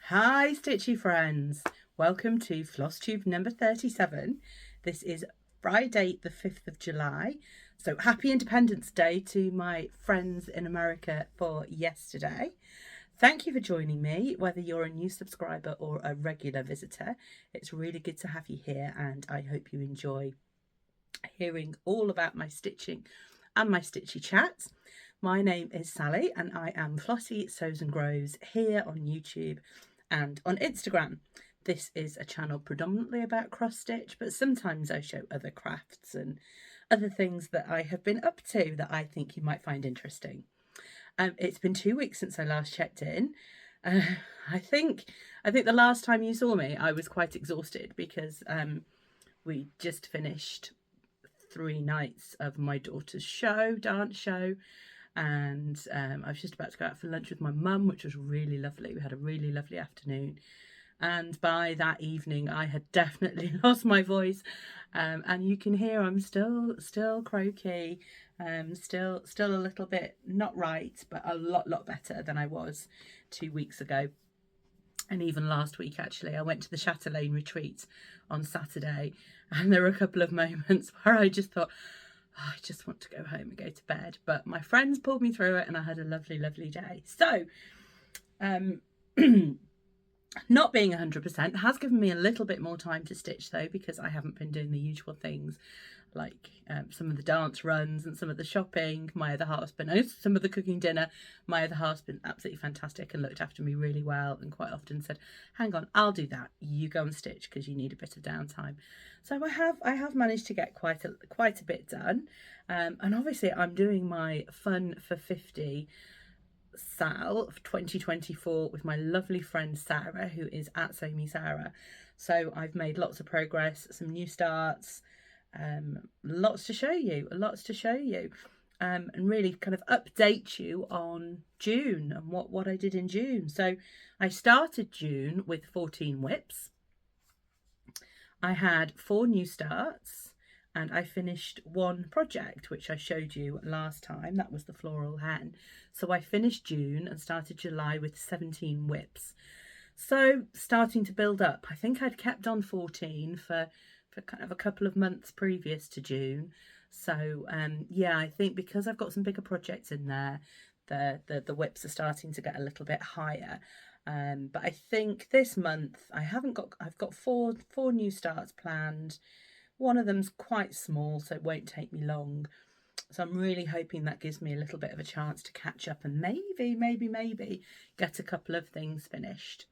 Hi Stitchy friends, welcome to Flosstube number 37. This is Friday the 5th of July, so happy Independence Day to my friends in America for yesterday. Thank you for joining me, whether you're a new subscriber or a regular visitor. It's really good to have you here and I hope you enjoy hearing all about my stitching and my stitchy chats. My name is Sally and I am Flossie Sews and Grows here on YouTube and on Instagram. This is a channel predominantly about cross stitch, but sometimes I show other crafts and other things that I have been up to that I think you might find interesting. It's been 2 weeks since I last checked in. Uh, I think the last time you saw me, I was quite exhausted because we just finished 3 nights of my daughter's dance show, and I was just about to go out for lunch with my mum, which was really lovely. We had a really lovely afternoon, and by that evening I had definitely lost my voice, and you can hear I'm still croaky, still a little bit not right, but a lot better than I was 2 weeks ago. And even last week, actually, I went to the Chatan Retreat on Saturday, and there were a couple of moments where I just thought, oh, I just want to go home and go to bed. But my friends pulled me through it and I had a lovely day. So not being 100% has given me a little bit more time to stitch though, because I haven't been doing the usual things like some of the dance runs and some of the shopping. My other half's been some of the cooking dinner. My other half's been absolutely fantastic and looked after me really well, and quite often said, hang on, I'll do that, you go and stitch because you need a bit of downtime. So I have managed to get quite a bit done, and obviously I'm doing my Fun for 50 SAL of 2024 with my lovely friend Sarah, who is at Sew Me Sarah. So I've made lots of progress, some new starts, lots to show you, and really kind of update you on June and what I did in June. So I started June with 14 whips. I had 4 new starts, and I finished one project which I showed you last time. That was the floral hen. So I finished June and started July with 17 whips. So starting to build up. I think I'd kept on 14 for kind of a couple of months previous to June. So yeah, I think because I've got some bigger projects in there, the whips are starting to get a little bit higher. But I think this month I've got four new starts planned. One of them's quite small, so it won't take me long. So I'm really hoping that gives me a little bit of a chance to catch up and maybe get a couple of things finished.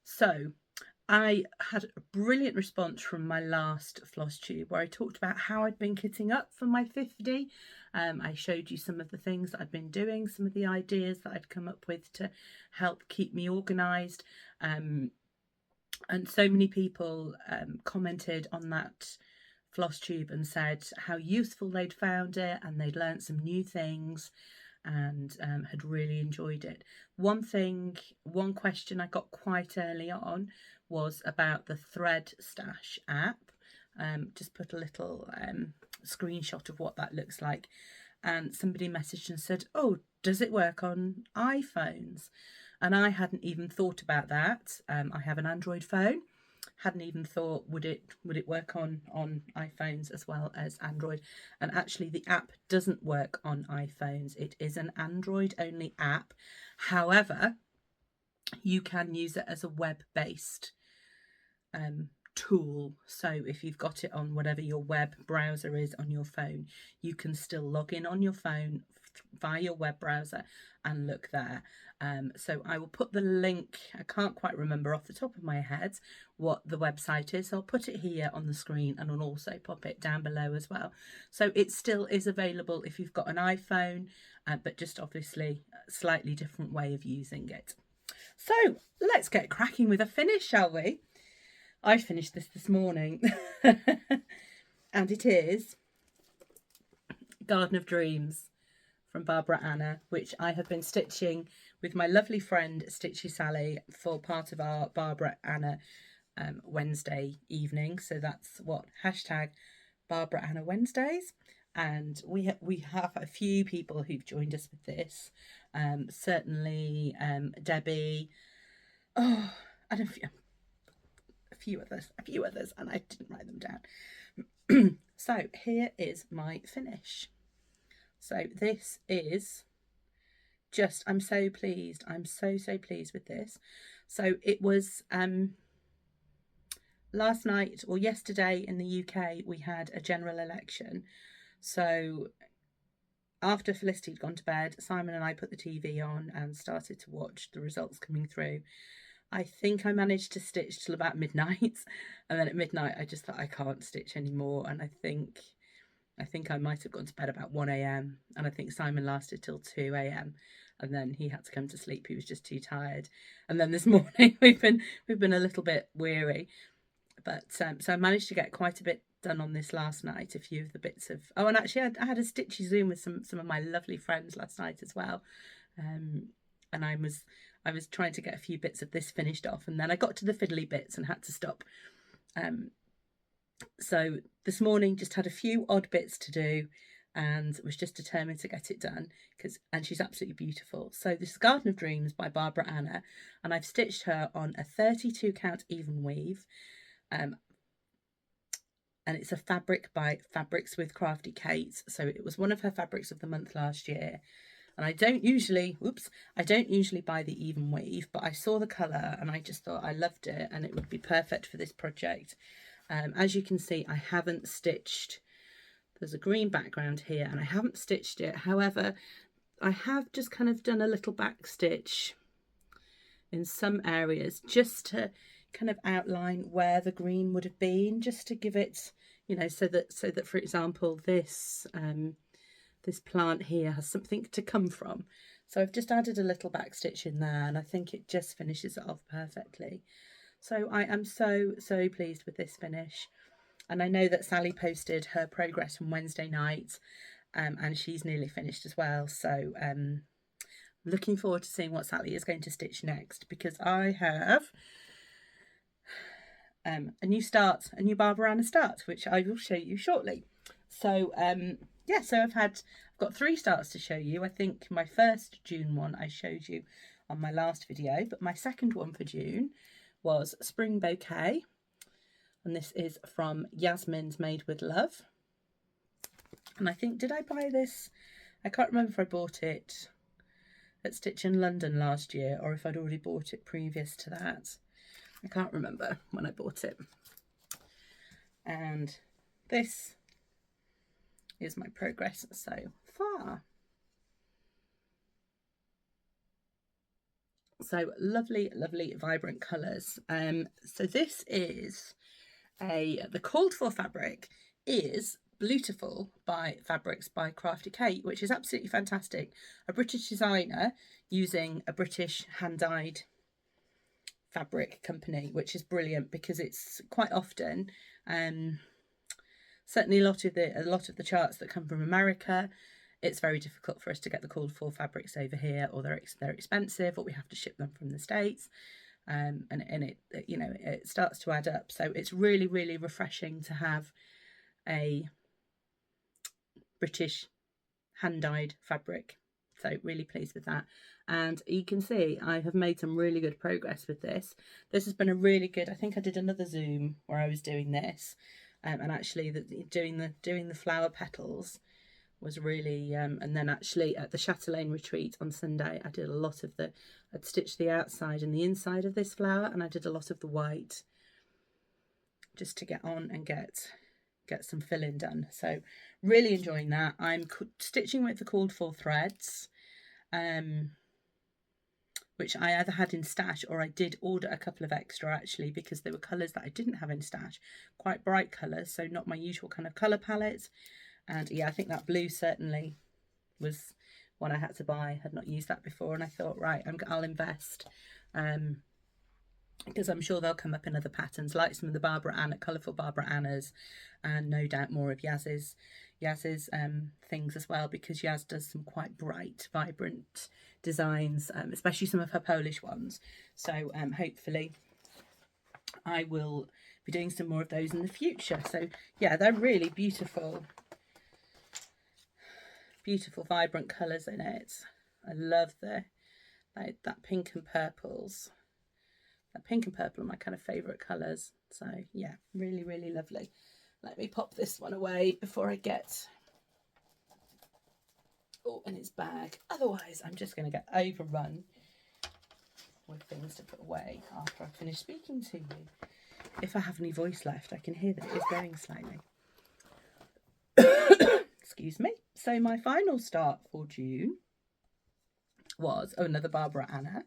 So I had a brilliant response from my last Flosstube where I talked about how I'd been kitting up for my 50. I showed you some of the things that I'd been doing, some of the ideas that I'd come up with to help keep me organised. And so many people commented on that Flosstube and said how useful they'd found it and they'd learnt some new things and had really enjoyed it. One question I got quite early on was about the Thread Stash app. Just put a little screenshot of what that looks like, and somebody messaged and said, oh, does it work on iPhones? And I hadn't even thought about that. I have an Android phone. Hadn't even thought would it work on iPhones as well as Android. And actually the app doesn't work on iPhones. It is an Android only app. However, you can use it as a web-based tool. So if you've got it on whatever your web browser is on your phone, you can still log in on your phone via your web browser and look there. So I will put the link, I can't quite remember off the top of my head what the website is. I'll put it here on the screen and I'll also pop it down below as well. So it still is available if you've got an iPhone, but just obviously a slightly different way of using it. So let's get cracking with a finish, shall we? I finished this morning and it is Garden of Dreams from Barbara Anna, which I have been stitching with my lovely friend Stitchy Sally for part of our Barbara Anna Wednesday evening. So that's what hashtag Barbara Anna Wednesdays, and we have a few people who've joined us with this. Certainly Debbie, Oh, and a few others, and I didn't write them down. So here is my finish. So this is just, I'm so pleased. I'm so pleased with this. So it was last night or yesterday in the UK, we had a general election. So after Felicity had gone to bed, Simon and I put the TV on and started to watch the results coming through. I think I managed to stitch till about midnight, and then at midnight I just thought I can't stitch anymore, and I think I might have gone to bed about 1 a.m. and I think Simon lasted till 2 a.m. and then he had to come to sleep. He was just too tired. And then this morning we've been a little bit weary, but so I managed to get quite a bit done on this last night. A few of the bits of and actually I had a stitchy Zoom with some of my lovely friends last night as well, and I was trying to get a few bits of this finished off, and then I got to the fiddly bits and had to stop. So this morning just had a few odd bits to do and was just determined to get it done, and she's absolutely beautiful. So this is Garden of Dreams by Barbara Anna, and I've stitched her on a 32 count even weave, and it's a fabric by Fabrics with Crafty Kate. So it was one of her fabrics of the month last year. And I don't usually buy the even weave, but I saw the colour and I just thought I loved it and it would be perfect for this project. As you can see, I haven't stitched, there's a green background here and I haven't stitched it. However, I have just kind of done a little back stitch in some areas just to kind of outline where the green would have been, just to give it, you know, so that for example this plant here has something to come from. So I've just added a little back stitch in there and I think it just finishes it off perfectly. So I am so pleased with this finish, and I know that Sally posted her progress from Wednesday night, and she's nearly finished as well. So looking forward to seeing what Sally is going to stitch next, because I have a new Barbara Anna start, which I will show you shortly. So yeah, so I've got 3 starts to show you. I think my first June one I showed you on my last video, but my second one for June was Spring Bouquet, and this is from Yasmin's Made with Love. And I think, did I buy this? I can't remember if I bought it at Stitch in London last year or if I'd already bought it previous to that. I can't remember when I bought it. And this is my progress so far. So lovely vibrant colours. So this is the called for fabric is Bluetiful by Fabrics by Crafty Kate, which is absolutely fantastic. A British designer using a British hand-dyed fabric company, which is brilliant because it's quite often certainly a lot of the charts that come from America, it's very difficult for us to get the called for fabrics over here, or they're expensive, or we have to ship them from the States, and it, you know, it starts to add up. So it's really refreshing to have a British hand-dyed fabric. So really pleased with that. And you can see I have made some really good progress with this. This has been a really good, I think I did another Zoom where I was doing this, and actually doing the flower petals was really, and then actually at the Chatan Retreat on Sunday I did a lot of I'd stitched the outside and the inside of this flower, and I did a lot of the white just to get on and get some fill-in done. So really enjoying that. I'm stitching with the called for threads, which I either had in stash or I did order a couple of extra actually, because there were colours that I didn't have in stash, quite bright colours, so not my usual kind of colour palette. And yeah, I think that blue certainly was one I had to buy. I had not used that before, and I thought, right, I'll invest, because I'm sure they'll come up in other patterns, like some of the Barbara Anna, colourful Barbara Annas, and no doubt more of Yaz's things as well, because Yaz does some quite bright, vibrant designs, especially some of her Polish ones. So hopefully I will be doing some more of those in the future. So yeah, they're really beautiful vibrant colours in it. I love that pink and purples. That pink and purple are my kind of favourite colours. So yeah, really, really lovely. Let me pop this one away before I get in its bag. Otherwise, I'm just going to get overrun with things to put away after I finish speaking to you. If I have any voice left, I can hear that it is going slightly. Excuse me. So my final start for June was another Barbara Anna,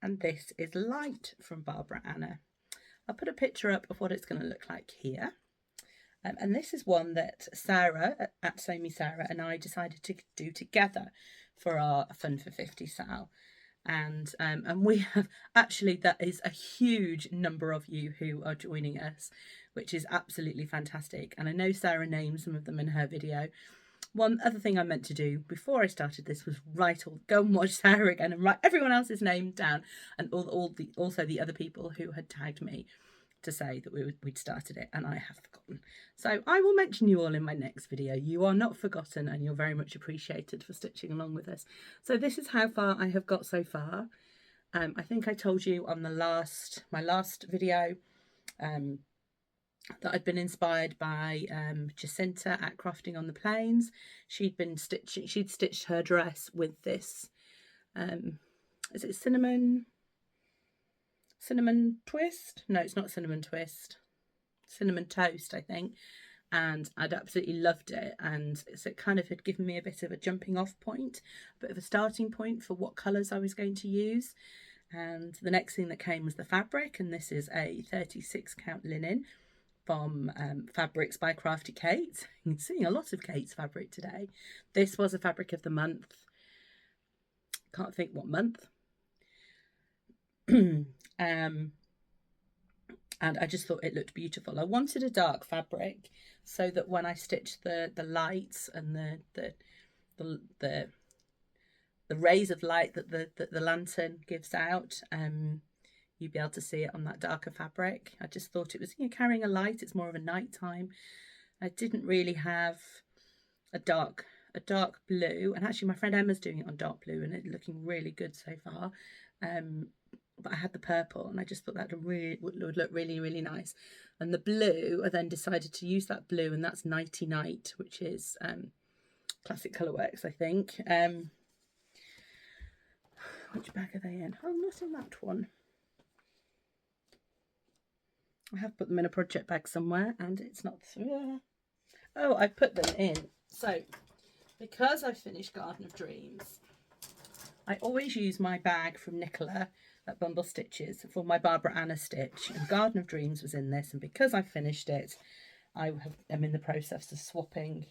and this is Light from Barbara Anna. I'll put a picture up of what it's going to look like here. And this is one that Sarah at Sew Me Sarah and I decided to do together for our Fun for 50 SAL. And we have actually, that is a huge number of you who are joining us, which is absolutely fantastic. And I know Sarah named some of them in her video. One other thing I meant to do before I started this was go and watch Sarah again and write everyone else's name down, and also the other people who had tagged me to say that we'd started it, and I have forgotten. So I will mention you all in my next video. You are not forgotten, and you're very much appreciated for stitching along with us. So this is how far I have got so far. I think I told you on my last video that I'd been inspired by Jacinta at Crafting on the Plains. She'd stitched her dress with this, is it cinnamon twist? No, it's not cinnamon twist. Cinnamon toast, I think. And I'd absolutely loved it. And so it kind of had given me a bit of a jumping off point, a bit of a starting point for what colours I was going to use. And the next thing that came was the fabric. And this is a 36 count linen from Fabrics by Crafty Kate. I'm seeing a lot of Kate's fabric today. This was a fabric of the month. Can't think what month. And I just thought it looked beautiful. I wanted a dark fabric so that when I stitched the lights and the rays of light that the lantern gives out, you'd be able to see it on that darker fabric. I just thought it was, carrying a light. It's more of a nighttime. I didn't really have a dark blue, and actually my friend Emma's doing it on dark blue, and it's looking really good so far. But I had the purple, and I just thought that would look really, really nice. And the blue, I then decided to use that blue, and that's Nighty Night, which is Classic Colourworks, I think. Which bag are they in? Oh, not in that one. I have put them in a project bag somewhere, and it's not through. Oh, I put them in. So, because I finished Garden of Dreams, I always use my bag from Nicola at Bumble Stitches for my Barbara Anna stitch, and Garden of Dreams was in this, and because I finished it, I'm in the process of swapping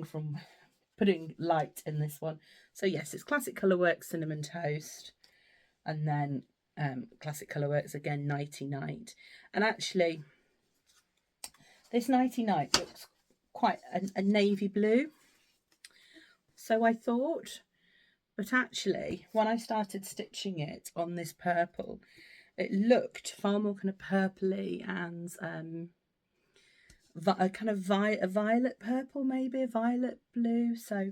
from putting light in this one. So yes, it's Classic Colourworks Cinnamon Toast, and then Classic Colourworks again Nighty Night. And actually this Nighty Night looks quite a navy blue, so I thought. But actually, when I started stitching it on this purple, it looked far more kind of purpley and a kind of a violet purple, maybe a violet blue. So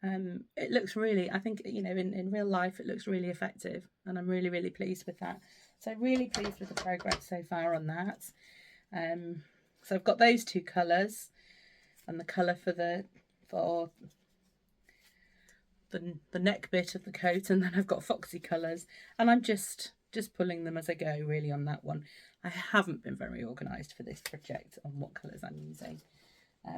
it looks really, I think, in real life, it looks really effective, and I'm really, really pleased with that. So really pleased with the progress so far on that. So I've got those two colours, and the colour for the neck bit of the coat, and then I've got foxy colours, and I'm just pulling them as I go really on that one. I haven't been very organised for this project on what colours I'm using,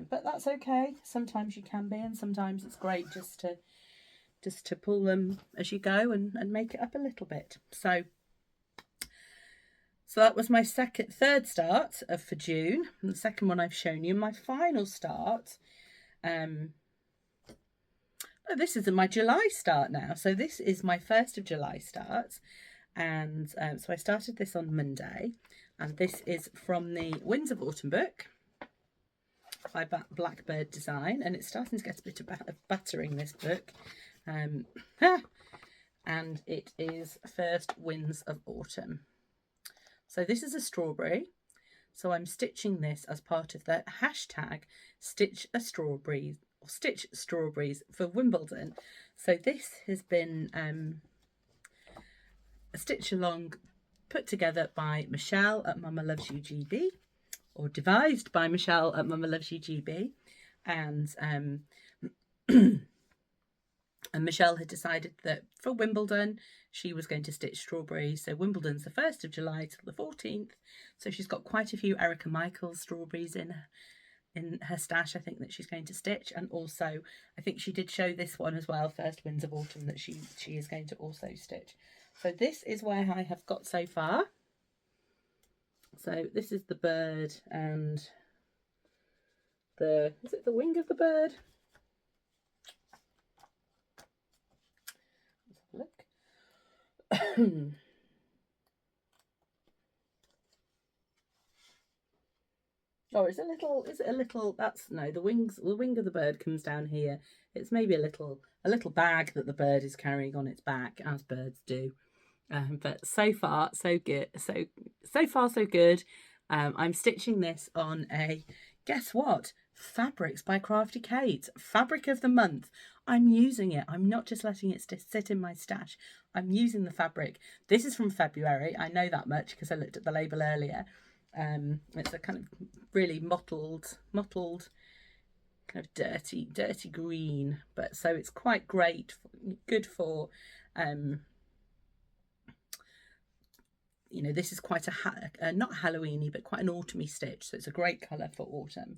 but that's okay. Sometimes you can be, and sometimes it's great just to pull them as you go and make it up a little bit. So that was my third start for June, and the second one I've shown you. My final start, this is my July start now. So this is my 1st of July start. And so I started this on Monday. And this is from the Winds of Autumn book by Blackbird Design. And it's starting to get a bit of battering, this book. And it is First Winds of Autumn. So this is a strawberry. So I'm stitching this as part of the hashtag Stitch Strawberries for Wimbledon. So this has been a stitch along put together by Michelle at Mama Loves You GB, or devised by Michelle at Mama Loves You GB, and and Michelle had decided that for Wimbledon she was going to stitch strawberries. So Wimbledon's the 1st of July till the 14th, so she's got quite a few Erica Michaels strawberries in her stash, I think, that she's going to stitch. And also I think she did show this one as well, First Winds of Autumn, that she is going to also stitch. So this is where I have got so far. So this is the bird and is it the wing of the bird? Let's have a look. Oh, is it a little, that's, no, the wing of the bird comes down here. It's maybe a little bag that the bird is carrying on its back, as birds do. But so far, so good. So far, so good. I'm stitching this on a, guess what? Fabrics by Crafty Kate. Fabric of the month. I'm using it. I'm not just letting it sit in my stash. I'm using the fabric. This is from February. I know that much because I looked at the label earlier. It's a kind of really mottled, kind of dirty green. But so it's quite great, good for, you know, this is quite a not Halloweeny, but quite an autumny stitch. So it's a great colour for autumn.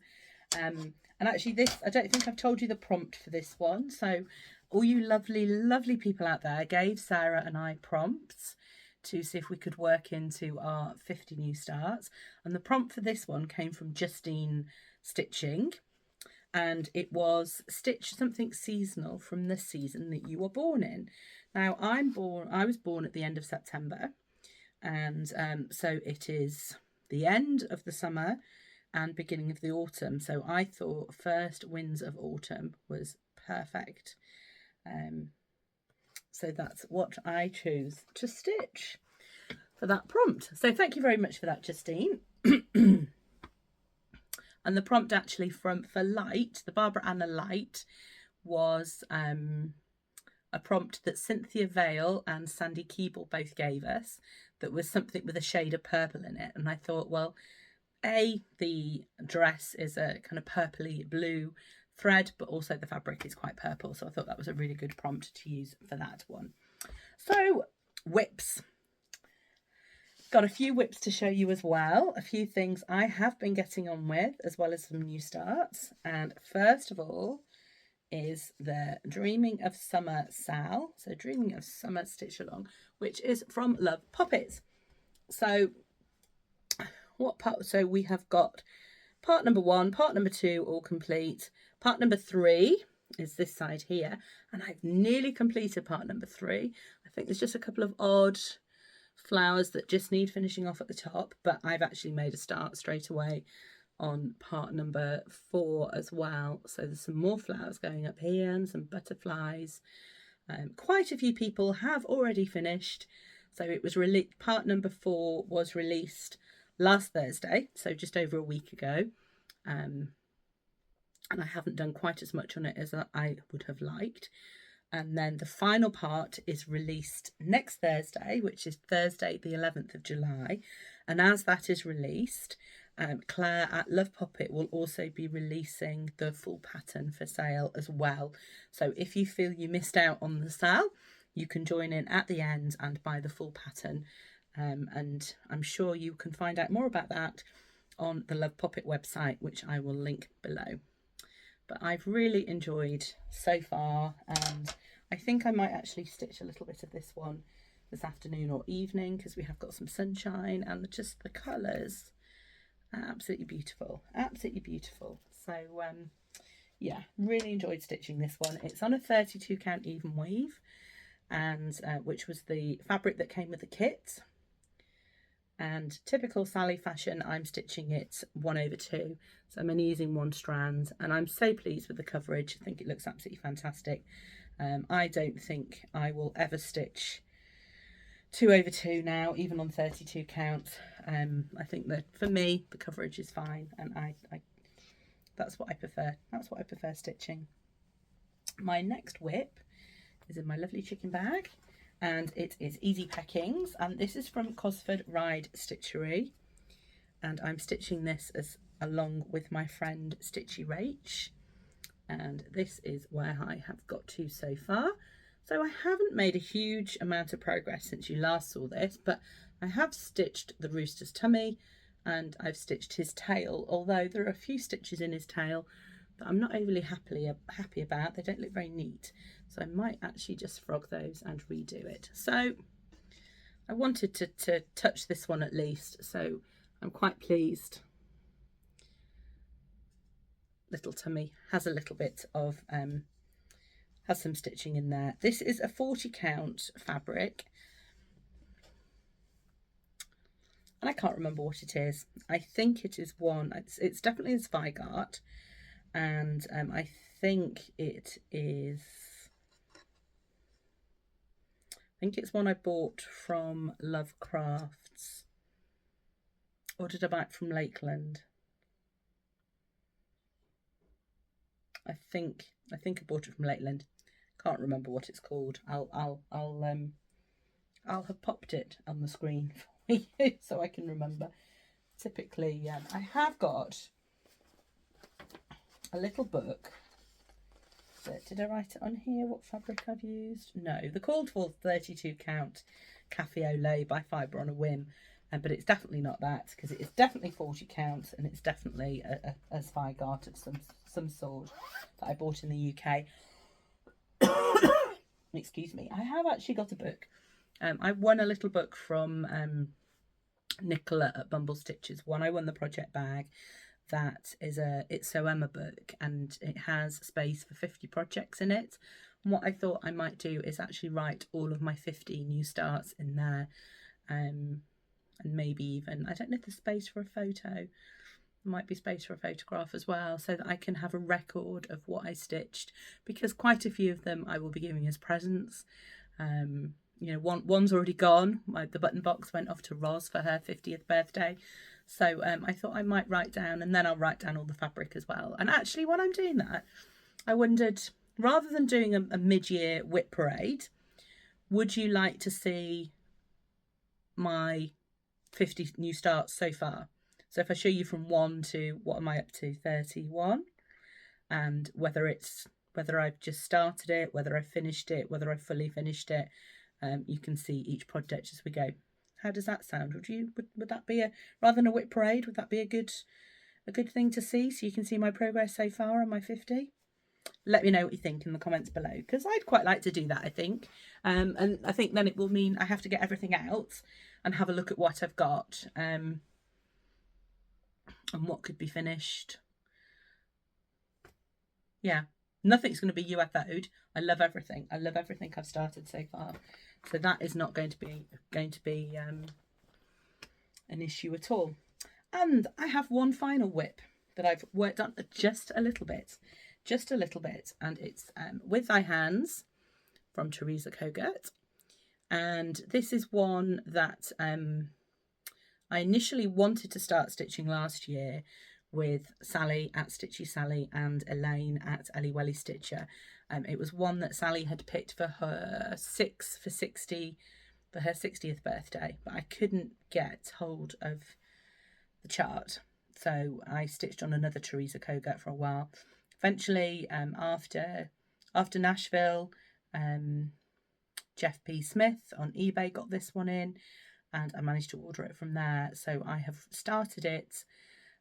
And actually this, I don't think I've told you the prompt for this one. So all you lovely people out there gave Sarah and I prompts to see if we could work into our 50 new starts. And the prompt for this one came from Justine Stitching. And it was stitch something seasonal from the season that you were born in. Now I was born at the end of September. And so it is the end of the summer and beginning of the autumn. So I thought First Winds of Autumn was perfect. So that's what I choose to stitch for that prompt. So thank you very much for that, Justine. And the prompt actually for Light, the Barbara Anna Light, was a prompt that Cynthia Vale and Sandy Keeble both gave us, that was something with a shade of purple in it. And I thought, well, the dress is a kind of purpley blue thread, but also the fabric is quite purple. So I thought that was a really good prompt to use for that one. So whips. Got a few whips to show you as well. A few things I have been getting on with, as well as some new starts. And first of all is the Dreaming of Summer SAL. So Dreaming of Summer Stitch Along, which is from Love Poppets. So what part? So we have got part number 1, part number 2 all complete. Part number 3 is this side here, and I've nearly completed part number 3. I think there's just a couple of odd flowers that just need finishing off at the top, but I've actually made a start straight away on part number 4 as well. So there's some more flowers going up here and some butterflies. Quite a few people have already finished. So it was part number 4 was released last Thursday, so just over a week ago. And I haven't done quite as much on it as I would have liked. And then the final part is released next Thursday, which is Thursday the 11th of July. And as that is released, Claire at Love Poppet will also be releasing the full pattern for sale as well. So if you feel you missed out on the sale, you can join in at the end and buy the full pattern. And I'm sure you can find out more about that on the Love Poppet website, which I will link below. But I've really enjoyed so far, and I think I might actually stitch a little bit of this one this afternoon or evening, because we have got some sunshine and just the colours are absolutely beautiful, absolutely beautiful. So yeah, really enjoyed stitching this one. It's on a 32 count even weave, and which was the fabric that came with the kit. And typical Sally fashion, I'm stitching it 1/2, so I'm only using 1 strand, and I'm so pleased with the coverage. I think it looks absolutely fantastic. I don't think I will ever stitch 2/2 now, even on 32 count. I think that for me the coverage is fine, and I that's what I prefer. That's what I prefer stitching. My next whip is in my lovely chicken bag, and it is Easyy Peckings, and this is from Cosford Ride Stitchery, and I'm stitching this as along with my friend Stitchy Rach, and this is where I have got to so far. So I haven't made a huge amount of progress since you last saw this, but I have stitched the rooster's tummy and I've stitched his tail, although there are a few stitches in his tail that I'm not overly happy about. They don't look very neat, so I might actually just frog those and redo it. So I wanted to touch this one at least, so I'm quite pleased. Little tummy has a little bit of has some stitching in there. This is a 40 count fabric, and I can't remember what it is. I think it is one, it's definitely a Zweigart, and I think it is, I think it's one I bought from Lovecrafts, or did I buy it from Lakeland? I think I bought it from Lakeland. Can't remember what it's called. I'll have popped it on the screen for you so I can remember. Typically, I have got a little book. Did I write it on here what fabric I've used? No, the called for 32 count Cafe au lait by Fibre on a Whim, but it's definitely not that, because it is definitely 40 count and it's definitely a Zweigart of some sort that I bought in the UK. Excuse me. I have actually got a book. I won a little book from Nicola at Bumble Stitches. I won the project bag. That is a It's So Emma book, and it has space for 50 projects in it. And what I thought I might do is actually write all of my 50 new starts in there, and maybe even, I don't know if there's space for a photo. Might be space for a photograph as well, so that I can have a record of what I stitched, because quite a few of them I will be giving as presents. You know, one's already gone. The button box went off to Roz for her 50th birthday, so I thought I might write down, and then I'll write down all the fabric as well. And actually, when I'm doing that, I wondered, rather than doing a mid-year whip parade, would you like to see my 50 new starts so far? So if I show you from 1 to, what am I up to, 31, and whether I've just started it, whether I've finished it, whether I've fully finished it, you can see each project as we go. How does that sound? Would that be rather than a whip parade, would that be a good thing to see, so you can see my progress so far on my 50? Let me know what you think in the comments below, because I'd quite like to do that, I think. And I think then it will mean I have to get everything out and have a look at what I've got. And what could be finished. Yeah, nothing's going to be UFO'd. I love everything. I love everything I've started so far. So that is not going to be an issue at all. And I have one final whip that I've worked on just a little bit, and it's With Thy Hands from Teresa Kogert. And this is one that I initially wanted to start stitching last year with Sally at Stitchy Sally and Elaine at Ellie Welly Stitcher. It was one that Sally had picked for her 60th birthday, but I couldn't get hold of the chart, so I stitched on another Teresa Kogert for a while. Eventually, after Nashville, Jeff P. Smith on eBay got this one in, and I managed to order it from there. So I have started it,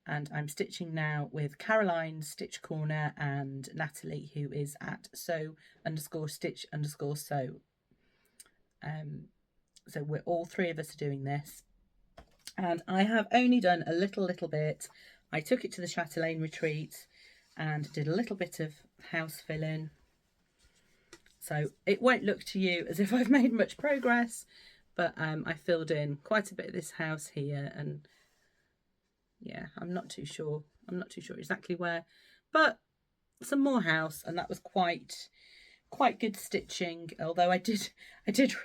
and I'm stitching now with Caroline Stitch Corner and Natalie, who is at sew_stitch_sew. So we're all three of us are doing this, and I have only done a little bit. I took it to the Chatan Retreat and did a little bit of house filling, so it won't look to you as if I've made much progress. But I filled in quite a bit of this house here, and yeah, I'm not too sure exactly where, but some more house, and that was quite good stitching. Although I did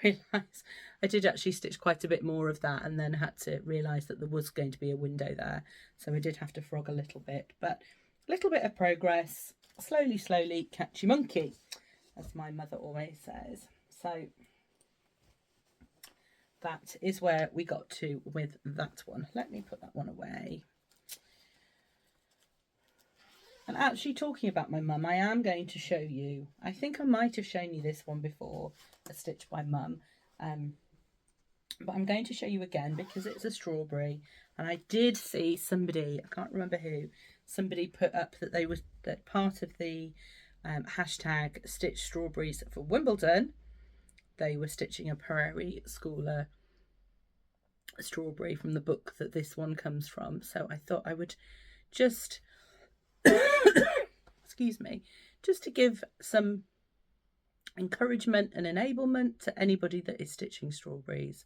realise I did actually stitch quite a bit more of that, and then had to realise that there was going to be a window there, so I did have to frog a little bit. But a little bit of progress, slowly, catchy monkey, as my mother always says. So that is where we got to with that one. Let me put that one away. And actually, talking about my mum, I am going to show you, I think I might have shown you this one before, a stitch by mum, but I'm going to show you again because it's a strawberry. And I did see somebody, I can't remember who, somebody put up that they were, that part of the hashtag stitch strawberries for Wimbledon, they were stitching a Prairie Schooler strawberry from the book that this one comes from. So I thought I would just excuse me, just to give some encouragement and enablement to anybody that is stitching strawberries.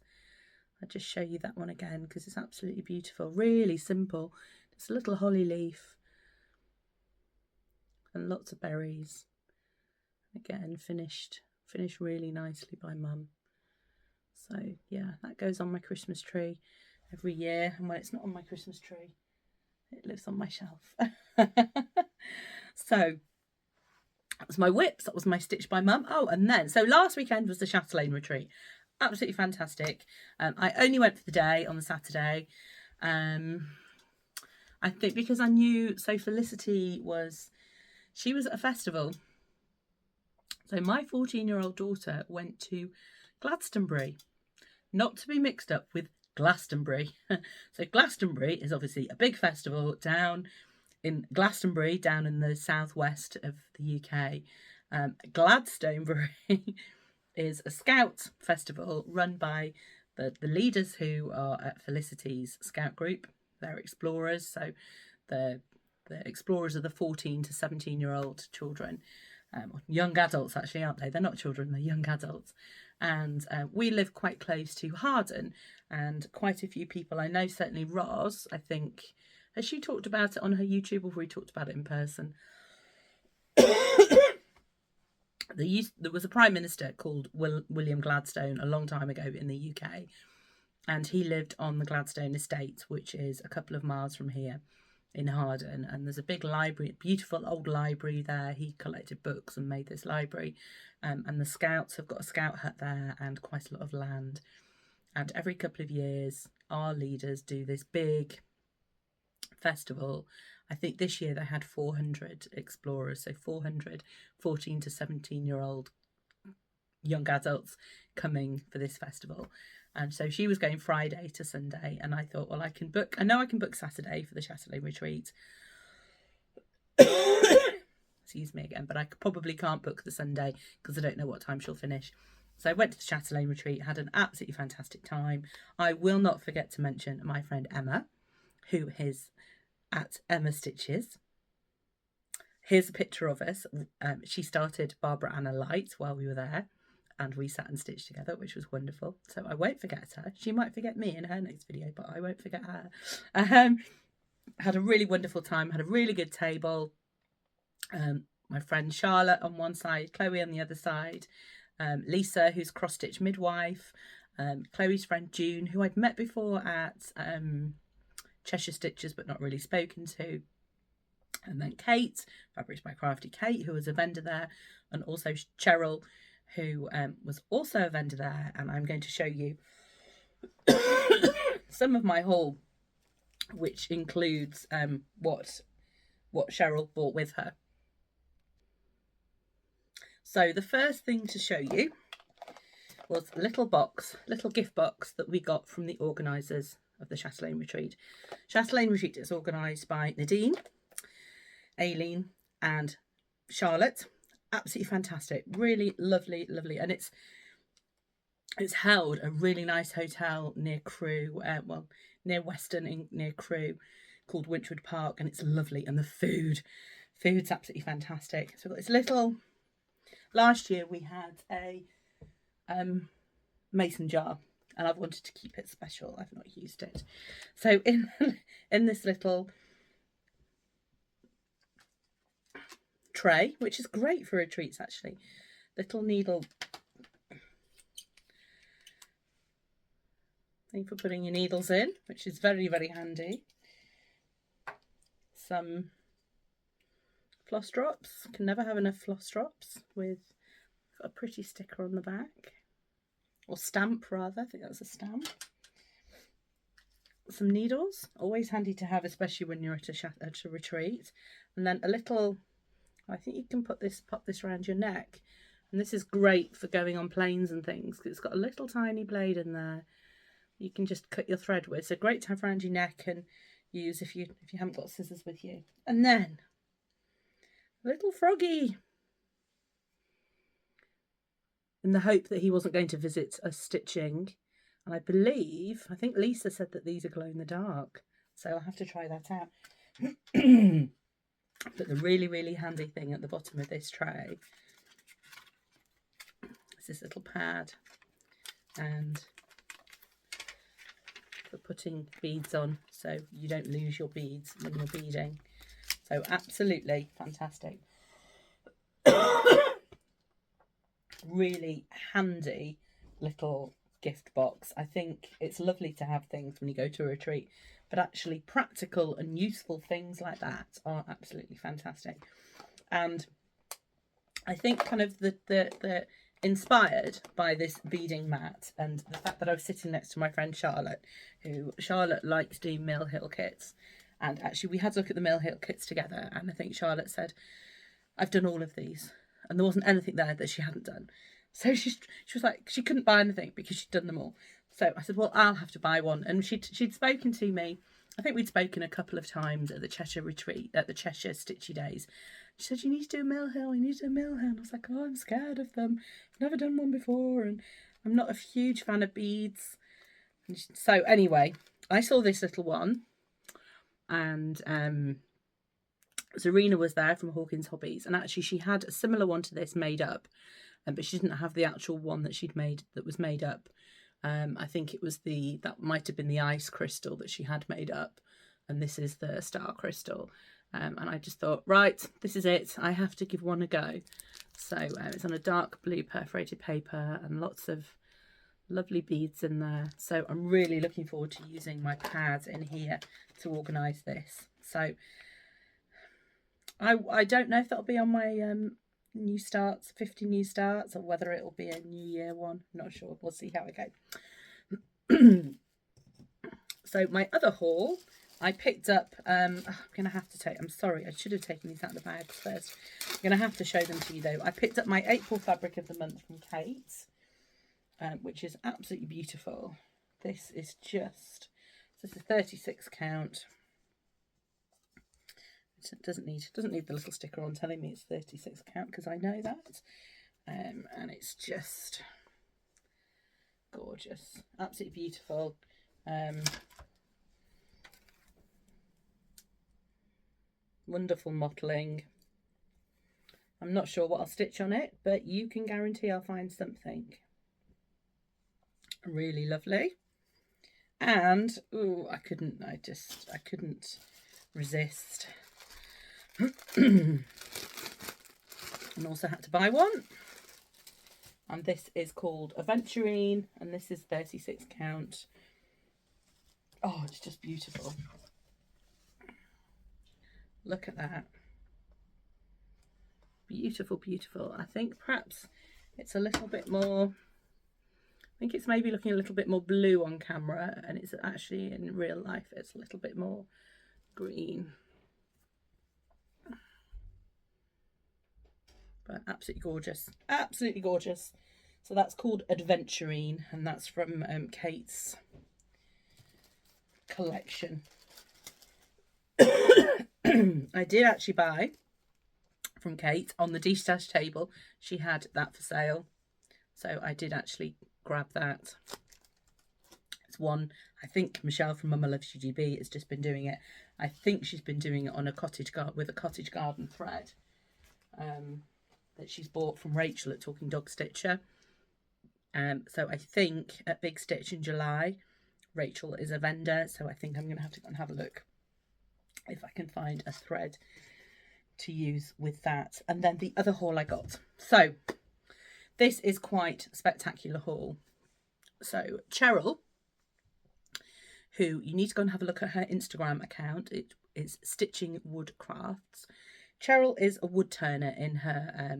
I'll just show you that one again because it's absolutely beautiful, really simple. Just a little holly leaf and lots of berries. Again, finished really nicely by mum. So yeah, that goes on my Christmas tree every year, and when it's not on my Christmas tree, it lives on my shelf. So that was my whips, that was my stitch by mum. Oh, and then, so last weekend was the Chatan Retreat. Absolutely fantastic. I only went for the day on the Saturday. I think because I knew, so Felicity was, she was at a festival. So my 14-year-old daughter went to Glastonbury, not to be mixed up with Glastonbury. So Glastonbury is obviously a big festival down in Glastonbury, down in the southwest of the UK. Gladstonebury is a scout festival run by the leaders who are at Felicity's scout group. They're explorers, so the explorers are the 14 to 17-year-old children, young adults actually, aren't they? They're not children, they're young adults. And we live quite close to Harden, and quite a few people I know, certainly Roz, I think, has she talked about it on her YouTube, or have we talked about it in person? There was a Prime Minister called William Gladstone a long time ago in the UK, and he lived on the Gladstone estate, which is a couple of miles from here in Harden, and there's a big library, beautiful old library there. He collected books and made this library, and the scouts have got a scout hut there and quite a lot of land, and every couple of years our leaders do this big festival. I think this year they had 400 explorers, so 400 14 to 17-year-old young adults coming for this festival. And so she was going Friday to Sunday, and I thought, well, I know I can book Saturday for the Chatan Retreat. Excuse me again, but I probably can't book the Sunday because I don't know what time she'll finish. So I went to the Chatan Retreat, had an absolutely fantastic time. I will not forget to mention my friend Emma, who is at Emma Stitches. Here's a picture of us. She started Barbara Anna Light while we were there, and we sat and stitched together, which was wonderful. So I won't forget her. She might forget me in her next video, but I won't forget her. Had a really wonderful time, had a really good table. My friend Charlotte on one side, Chloe on the other side, Lisa, who's cross-stitch midwife, Chloe's friend June, who I'd met before at Cheshire Stitches but not really spoken to, and then Kate, Fabrics by Crafty Kate, who was a vendor there, and also Cheryl, who was also a vendor there. And I'm going to show you some of my haul, which includes what Cheryl bought with her. So the first thing to show you was a little gift box that we got from the organisers of the Chatan Retreat. Chatan Retreat is organised by Nadine, Aileen and Charlotte. Absolutely fantastic, really lovely, and it's held at a really nice hotel near Crewe, near Weston, near Crewe, called Winchwood Park, and it's lovely, and the food's absolutely fantastic. So we've got this little, last year we had a mason jar, and I've wanted to keep it special. I've not used it. So in this little tray, which is great for retreats actually, little needle thing for putting your needles in, which is very, very handy. Some floss drops, can never have enough floss drops, with a pretty sticker on the back. or stamp rather, I think that was a stamp. Some needles, always handy to have, especially when you're at a retreat. And then a little, I think you can pop this around your neck. And this is great for going on planes and things, because it's got a little tiny blade in there you can just cut your thread with. So great to have around your neck and use if you haven't got scissors with you. And then a little froggy, in the hope that he wasn't going to visit us stitching. And I think Lisa said that these are glow in the dark, so I'll have to try that out. But the really, really handy thing at the bottom of this tray is this little pad, and for putting beads on so you don't lose your beads when you're beading. So absolutely fantastic. Really handy little gift box. I think it's lovely to have things when you go to a retreat, but actually practical and useful things like that are absolutely fantastic. And I think kind of the inspired by this beading mat and the fact that I was sitting next to my friend Charlotte, who likes doing Mill Hill kits, and actually we had to look at the Mill Hill kits together, and I think Charlotte said, I've done all of these, and there wasn't anything there that she hadn't done. So she was like, she couldn't buy anything because she'd done them all. So I said, well, I'll have to buy one. And she'd spoken to me. I think we'd spoken a couple of times at the Cheshire Retreat, at the Cheshire Stitchy Days. She said, you need to do a Mill Hill, you need to do a Mill Hill. And I was like, oh, I'm scared of them. I've never done one before, and I'm not a huge fan of beads. And so anyway, I saw this little one, and Zarina was there from Hawkins Hobbies, and actually she had a similar one to this made up, but she didn't have the actual one that she'd made that was made up. I think it was that might have been the ice crystal that she had made up, and this is the star crystal. And I just thought, right, this is it. I have to give one a go. So it's on a dark blue perforated paper and lots of lovely beads in there. So I'm really looking forward to using my pads in here to organise this. So I don't know if that'll be on my new starts, 50 new starts, or whether it'll be a new year one. I'm not sure. We'll see how it goes. So my other haul, I picked up, I'm going to have to take, I'm sorry, I should have taken these out of the bags first. I'm going to have to show them to you though. I picked up my April fabric of the month from Kate, which is absolutely beautiful. This is just, this is a 36 count. It doesn't need the little sticker on telling me it's 36 count, because I know that. And it's just gorgeous, absolutely beautiful. Wonderful mottling. I'm not sure what I'll stitch on it, but you can guarantee I'll find something. Really lovely. And ooh, I couldn't resist. And also had to buy one. And this is called Aventurine, and this is 36 count. Oh, it's just beautiful. Look at that. Beautiful, beautiful. I think perhaps it's a little bit more, I think it's maybe looking a little bit more blue on camera, and it's actually in real life it's a little bit more green. But absolutely gorgeous, absolutely gorgeous. So that's called Adventurine, and that's from Kate's collection. I did actually buy from Kate on the D-stash table. She had that for sale, so I did actually grab that. It's one, I think Michelle from Mama Loves UGB has just been doing it. I think she's been doing it on a cottage garden thread. That she's bought from Rachel at Talking Dog Stitcher. So I think at Big Stitch in July, Rachel is a vendor, so I think I'm going to have to go and have a look if I can find a thread to use with that. And then the other haul I got. So this is quite a spectacular haul. So Cheryl, who you need to go and have a look at her Instagram account. It is Stitching Wood Crafts. Cheryl is a wood turner in her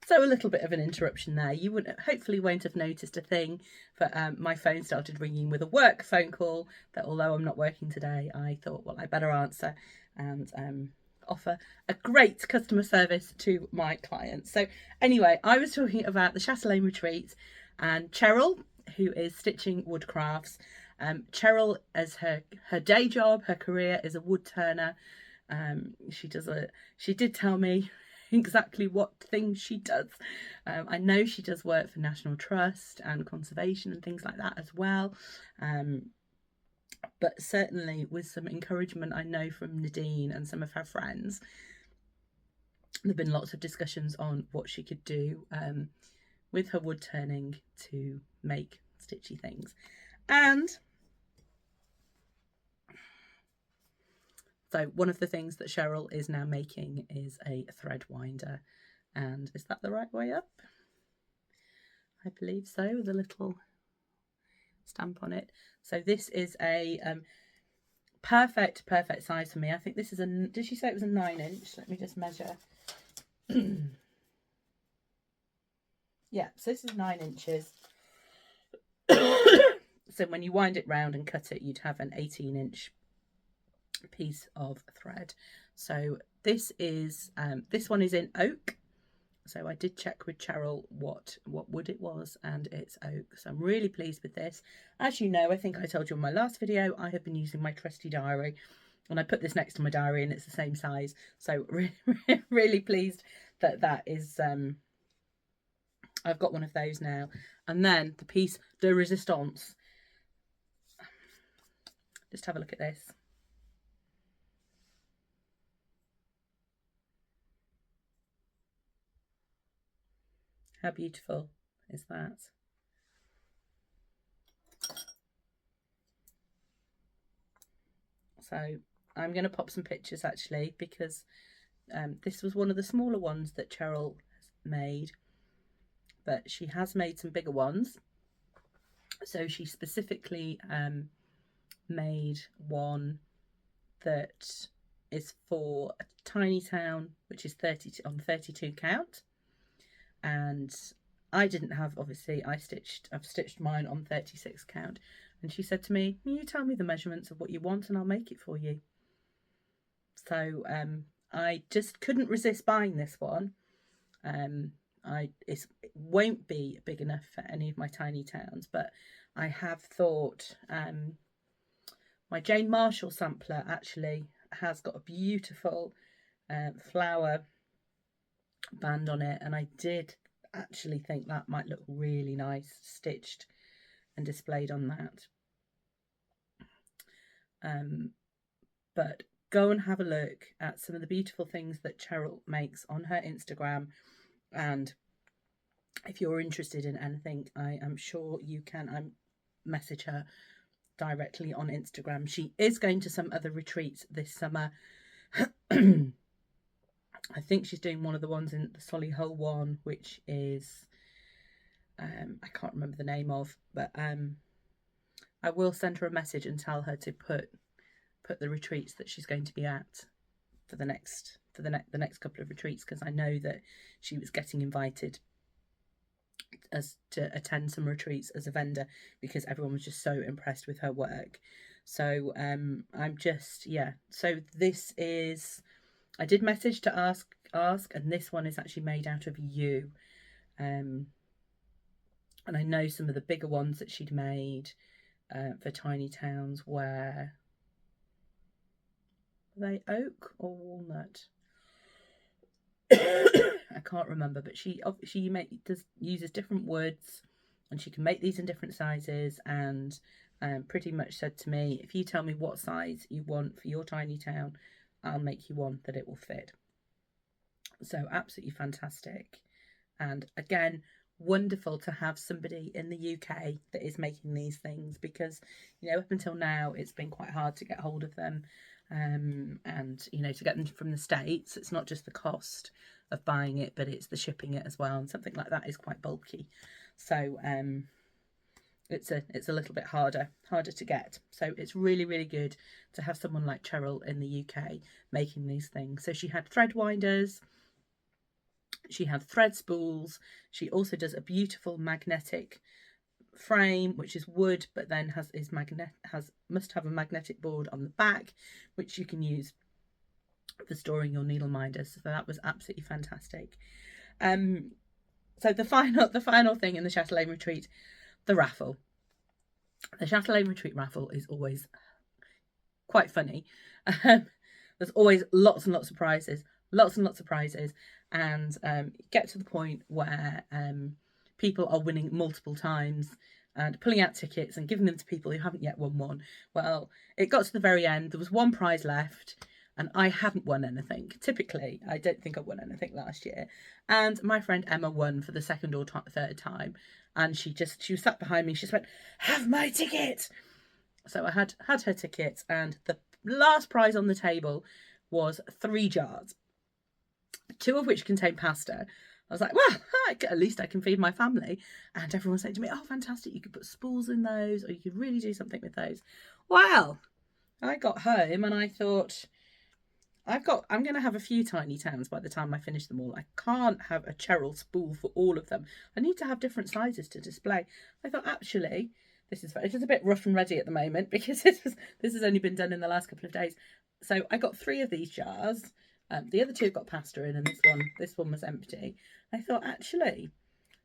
So a little bit of an interruption there. You would hopefully won't have noticed a thing, but my phone started ringing with a work phone call that, although I'm not working today, I thought, well, I better answer and offer a great customer service to my clients. So anyway, I was talking about the Chatan Retreat and Cheryl, who is stitching wood crafts. Cheryl, as her day job, her career is a wood turner. She did tell me exactly what things she does. I know she does work for National Trust and conservation and things like that as well. But certainly with some encouragement, I know from Nadine and some of her friends, there have been lots of discussions on what she could do with her wood turning to make stitchy things. And so one of the things that Cheryl is now making is a thread winder. And is that the right way up? I believe so, with a little stamp on it. So this is a perfect size for me. I think this is a, did she say it was a 9-inch? Let me just measure. Yeah, so this is 9 inches. So when you wind it round and cut it, you'd have an 18-inch piece of thread. So this is this one is in oak. So I did check with Cheryl what wood it was, and it's oak. So I'm really pleased with this. As you know, I think I told you in my last video, I have been using my trusty diary, and I put this next to my diary and it's the same size. So really pleased that that is I've got one of those now. And then the piece de resistance. Just have a look at this. How beautiful is that? So I'm going to pop some pictures actually, because this was one of the smaller ones that Cheryl made, but she has made some bigger ones. So she specifically made one that is for a tiny town, which is 32 count. And I didn't have, obviously, I've stitched mine on 36 count. And she said to me, you tell me the measurements of what you want and I'll make it for you. So I just couldn't resist buying this one. It won't be big enough for any of my tiny towns, but I have thought my Jane Marshall sampler actually has got a beautiful flower band on it, and I did actually think that might look really nice stitched and displayed on that. But go and have a look at some of the beautiful things that Cheryl makes on her Instagram, and if you're interested in anything, I am sure you can message her directly on Instagram. She is going to some other retreats this summer. I think she's doing one of the ones in the Solihull one, which is I can't remember the name of, but I will send her a message and tell her to put the retreats that she's going to be at for the next couple of retreats, because I know that she was getting invited to attend some retreats as a vendor because everyone was just so impressed with her work. So I'm just, yeah. So this is, I did message to ask, and this one is actually made out of yew. And I know some of the bigger ones that she'd made for tiny towns were they oak or walnut? I can't remember, but she uses different woods, and she can make these in different sizes, and pretty much said to me, if you tell me what size you want for your tiny town, I'll make you one that it will fit. So absolutely fantastic. And again, wonderful to have somebody in the UK that is making these things, because, you know, up until now it's been quite hard to get hold of them, and, you know, to get them from the States, it's not just the cost of buying it, but it's the shipping it as well, and something like that is quite bulky. So it's a little bit harder to get. So it's really, really good to have someone like Cheryl in the UK making these things. So she had thread winders, She had thread spools. She also does a beautiful magnetic frame, which is wood, but then must have a magnetic board on the back, which you can use for storing your needle minders. So that was absolutely fantastic. So the final thing in the Chatelaine Retreat, the raffle. The Chatelaine Retreat raffle is always quite funny. There's always lots and lots of prizes, and get to the point where people are winning multiple times and pulling out tickets and giving them to people who haven't yet won one. Well, it got to the very end. There was one prize left, and I hadn't won anything. Typically, I don't think I won anything last year. And my friend Emma won for the second or third time. And she was sat behind me. She just went, "Have my ticket." So I had her ticket, and the last prize on the table was 3 jars, 2 of which contained pasta. I was like, well, at least I can feed my family. And everyone was saying to me, "Oh, fantastic, you could put spools in those, or you could really do something with those." Well, I got home and I thought, I'm going to have a few tiny towns by the time I finish them all. I can't have a Cheryl spool for all of them. I need to have different sizes to display. I thought, actually, it is a bit rough and ready at the moment because this has only been done in the last couple of days. So I got 3 of these jars. The other 2 got pasta in, and this one was empty. I thought, actually,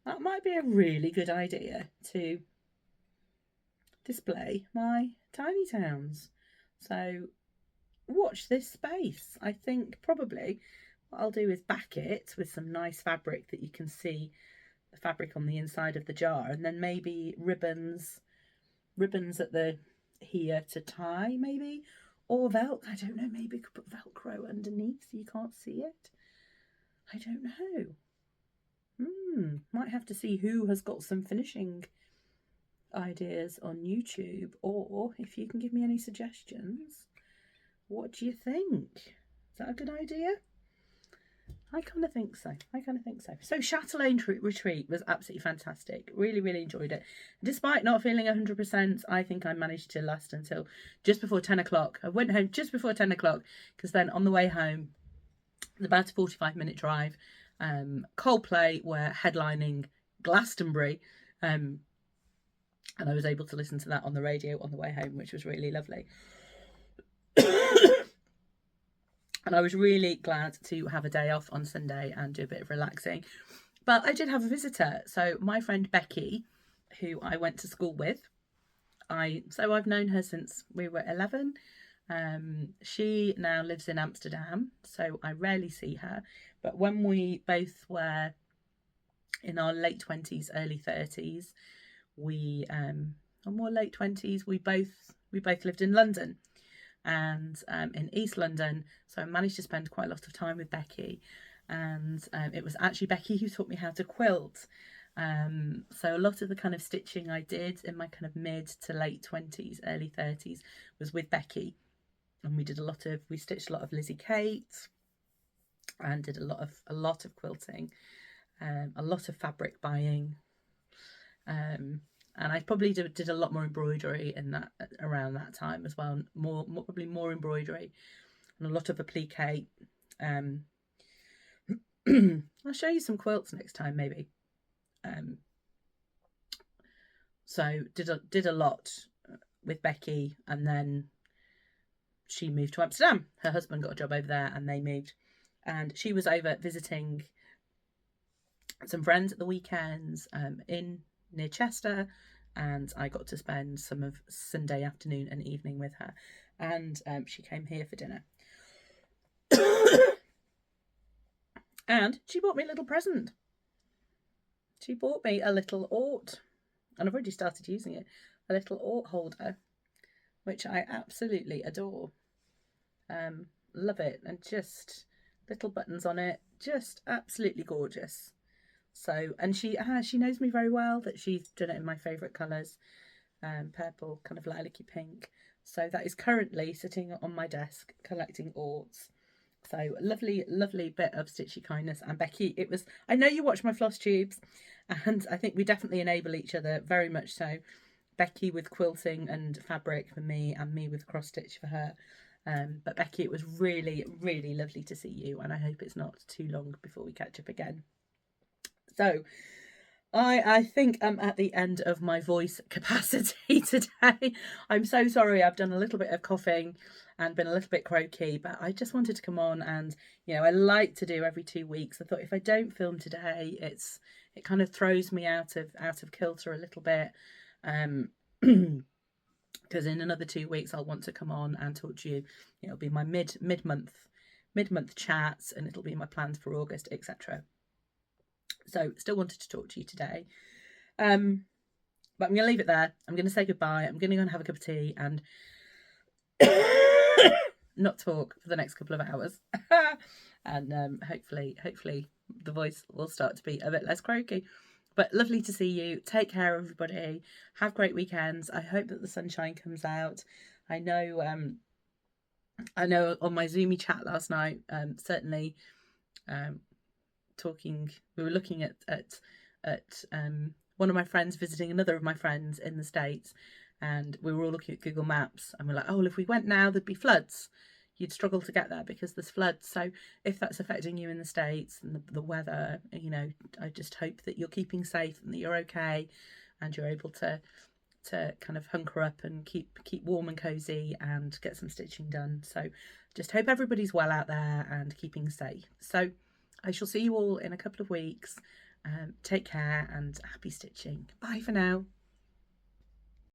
that might be a really good idea to display my tiny towns. So watch this space. I think probably what I'll do is back it with some nice fabric that you can see the fabric on the inside of the jar, and then maybe ribbons at the here to tie, maybe, or Velcro. I don't know, maybe could put Velcro underneath so you can't see it. I don't know. Might have to see who has got some finishing ideas on YouTube, or if you can give me any suggestions. What do you think? Is that a good idea? I kind of think so. So Chatelaine Retreat was absolutely fantastic. Really, really enjoyed it. Despite not feeling 100%, I think I managed to last until just before 10 o'clock. I went home just before 10 o'clock because then on the way home, about a 45-minute drive, Coldplay were headlining Glastonbury, and I was able to listen to that on the radio on the way home, which was really lovely. And I was really glad to have a day off on Sunday and do a bit of relaxing. But I did have a visitor. So my friend Becky, who I went to school with, I've known her since we were 11. She now lives in Amsterdam, so I rarely see her. But when we both were in our late 20s, early 30s, or more late 20s, we both lived in London. And in East London, so I managed to spend quite a lot of time with Becky, and it was actually Becky who taught me how to quilt. So a lot of the kind of stitching I did in my kind of mid to late 20s, early 30s was with Becky, and we stitched a lot of Lizzie Kate, and did a lot of quilting, a lot of fabric buying, and I probably did a lot more embroidery around that time as well. Probably more embroidery and a lot of applique. I'll show you some quilts next time, maybe. So did a lot with Becky, and then she moved to Amsterdam. Her husband got a job over there, and they moved. And she was over visiting some friends at the weekends near Chester, and I got to spend some of Sunday afternoon and evening with her, and she came here for dinner. And she bought me a little present. She bought me a little Ort, and I've already started using it, a little Ort holder, which I absolutely adore. Love it, and just little buttons on it, just absolutely gorgeous. So, and she knows me very well, that she's done it in my favourite colours, purple, kind of lilac-y pink. So that is currently sitting on my desk collecting Orts. So lovely, lovely bit of stitchy kindness. And Becky, I know you watch my floss tubes, and I think we definitely enable each other very much so. Becky with quilting and fabric for me, and me with cross stitch for her. But Becky, it was really, really lovely to see you, and I hope it's not too long before we catch up again. So I think I'm at the end of my voice capacity today. I'm so sorry. I've done a little bit of coughing and been a little bit croaky, but I just wanted to come on and, I like to do every 2 weeks. I thought if I don't film today, it kind of throws me out of kilter a little bit. Because in another 2 weeks I'll want to come on and talk to you. It'll be my mid-month chats, and it'll be my plans for August, etc. So still wanted to talk to you today. But I'm going to leave it there. I'm going to say goodbye. I'm going to go and have a cup of tea and not talk for the next couple of hours. And hopefully the voice will start to be a bit less croaky. But lovely to see you. Take care, everybody. Have great weekends. I hope that the sunshine comes out. I know on my Zoomy chat last night, certainly we were looking at one of my friends visiting another of my friends in the States, and we were all looking at Google Maps, and we're like, oh, well, if we went now, there'd be floods. You'd struggle to get there because there's floods. So if that's affecting you in the States and the weather, I just hope that you're keeping safe and that you're okay and you're able to kind of hunker up and keep warm and cozy and get some stitching done. So just hope everybody's well out there and keeping safe. So I shall see you all in a couple of weeks. Take care and happy stitching. Bye for now.